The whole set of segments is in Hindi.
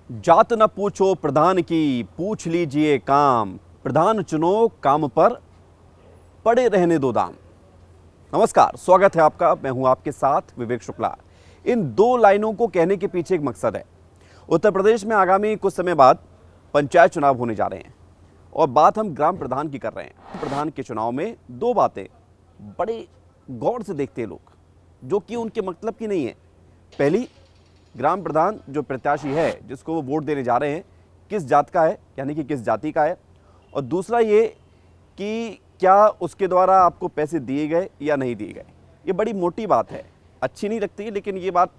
जात न पूछो प्रधान की, पूछ लीजिए काम। प्रधान चुनो, काम पर पड़े रहने दो दाम। नमस्कार, स्वागत है आपका। मैं हूं आपके साथ विवेक शुक्ला। इन दो लाइनों को कहने के पीछे एक मकसद है। उत्तर प्रदेश में आगामी कुछ समय बाद पंचायत चुनाव होने जा रहे हैं और बात हम ग्राम प्रधान की कर रहे हैं। प्रधान के चुनाव में दो बातें बड़े गौर से देखते हैं लोग, जो कि उनके मतलब की नहीं है। पहली, ग्राम प्रधान जो प्रत्याशी है जिसको वो वोट देने जा रहे हैं, किस जात का है, यानी कि किस जाति का है। और दूसरा ये कि क्या उसके द्वारा आपको पैसे दिए गए या नहीं दिए गए। ये बड़ी मोटी बात है, अच्छी नहीं लगती, लेकिन ये बात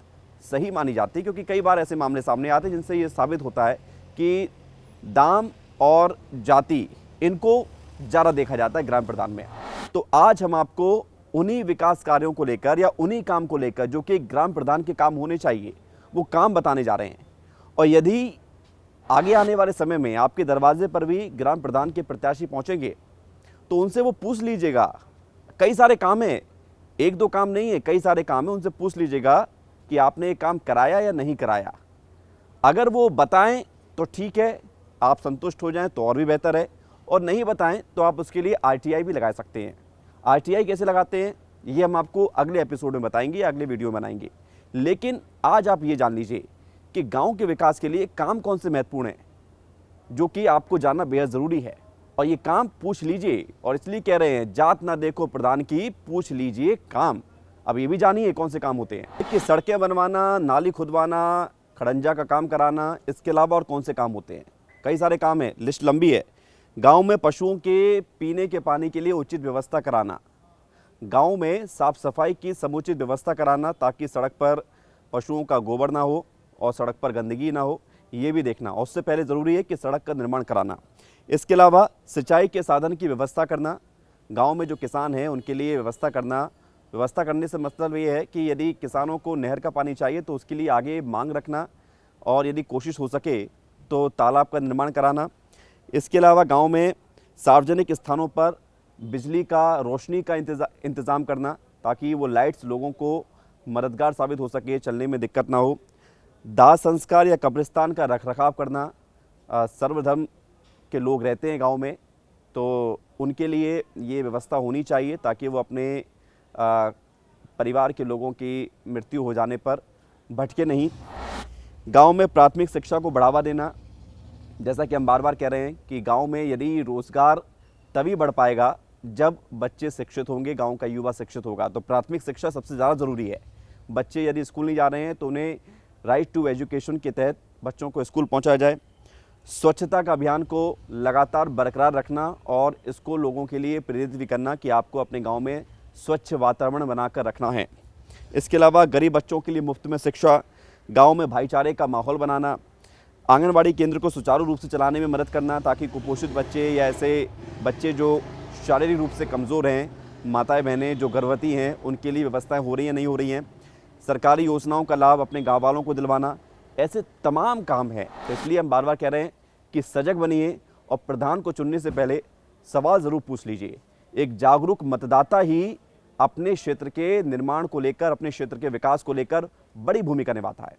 सही मानी जाती है, क्योंकि कई बार ऐसे मामले सामने आते हैं जिनसे ये साबित होता है कि दाम और जाति, इनको ज़्यादा देखा जाता है ग्राम प्रधान में। तो आज हम आपको उन्हीं विकास कार्यों को लेकर या उन्हीं काम को लेकर जो कि ग्राम प्रधान के काम होने चाहिए, वो काम बताने जा रहे हैं। और यदि आगे आने वाले समय में आपके दरवाजे पर भी ग्राम प्रधान के प्रत्याशी पहुंचेंगे तो उनसे वो पूछ लीजिएगा। कई सारे काम हैं, एक दो काम नहीं है, कई सारे काम हैं। उनसे पूछ लीजिएगा कि आपने ये काम कराया या नहीं कराया। अगर वो बताएं तो ठीक है, आप संतुष्ट हो जाएं तो और भी बेहतर है, और नहीं बताएं तो आप उसके लिए आरटीआई भी लगा सकते हैं। आरटीआई कैसे लगाते हैं ये हम आपको अगले एपिसोड में बताएंगे, अगले वीडियो में बनाएंगे। लेकिन आज आप ये जान लीजिए कि गांव के विकास के लिए काम कौन से महत्वपूर्ण हैं, जो कि आपको जानना बेहद ज़रूरी है। और ये काम पूछ लीजिए, और इसलिए कह रहे हैं जात ना देखो प्रधान की, पूछ लीजिए काम। अब ये भी जानिए कौन से काम होते हैं कि सड़कें बनवाना, नाली खुदवाना, खड़ंजा का काम कराना, इसके अलावा और कौन से काम होते हैं। कई सारे काम हैं, लिस्ट लंबी है। गाँव में पशुओं के पीने के पानी के लिए उचित व्यवस्था कराना, गांव में साफ सफाई की समुचित व्यवस्था कराना ताकि सड़क पर पशुओं का गोबर ना हो और सड़क पर गंदगी ना हो, ये भी देखना। और उससे पहले ज़रूरी है कि सड़क का निर्माण कराना। इसके अलावा सिंचाई के साधन की व्यवस्था करना, गांव में जो किसान हैं उनके लिए व्यवस्था करना। व्यवस्था करने से मतलब ये है कि यदि किसानों को नहर का पानी चाहिए तो उसके लिए आगे मांग रखना, और यदि कोशिश हो सके तो तालाब का निर्माण कराना। इसके अलावा गाँव में सार्वजनिक स्थानों पर बिजली का, रोशनी का इंतज़ाम करना ताकि वो लाइट्स लोगों को मददगार साबित हो सके, चलने में दिक्कत ना हो। दाह संस्कार या कब्रिस्तान का रखरखाव करना। सर्वधर्म के लोग रहते हैं गांव में, तो उनके लिए ये व्यवस्था होनी चाहिए ताकि वो अपने परिवार के लोगों की मृत्यु हो जाने पर भटके नहीं। गांव में प्राथमिक शिक्षा को बढ़ावा देना। जैसा कि हम बार बार कह रहे हैं कि गांव में यदि रोज़गार तभी बढ़ पाएगा जब बच्चे शिक्षित होंगे, गांव का युवा शिक्षित होगा। तो प्राथमिक शिक्षा सबसे ज़्यादा ज़रूरी है। बच्चे यदि स्कूल नहीं जा रहे हैं तो उन्हें राइट टू एजुकेशन के तहत बच्चों को स्कूल पहुंचाया जाए। स्वच्छता का अभियान को लगातार बरकरार रखना और इसको लोगों के लिए प्रेरित भी करना कि आपको अपने गाँव में स्वच्छ वातावरण बनाकर रखना है। इसके अलावा गरीब बच्चों के लिए मुफ्त में शिक्षा, गाँव में भाईचारे का माहौल बनाना, आंगनबाड़ी केंद्र को सुचारू रूप से चलाने में मदद करना ताकि कुपोषित बच्चे या ऐसे बच्चे जो शारीरिक रूप से कमज़ोर हैं, माताएं बहनें जो गर्भवती हैं, उनके लिए व्यवस्थाएं हो रही हैं नहीं हो रही हैं। सरकारी योजनाओं का लाभ अपने गाँव वालों को दिलवाना, ऐसे तमाम काम हैं। तो इसलिए हम बार बार कह रहे हैं कि सजग बनिए और प्रधान को चुनने से पहले सवाल ज़रूर पूछ लीजिए। एक जागरूक मतदाता ही अपने क्षेत्र के निर्माण को लेकर, अपने क्षेत्र के विकास को लेकर बड़ी भूमिका निभाता है।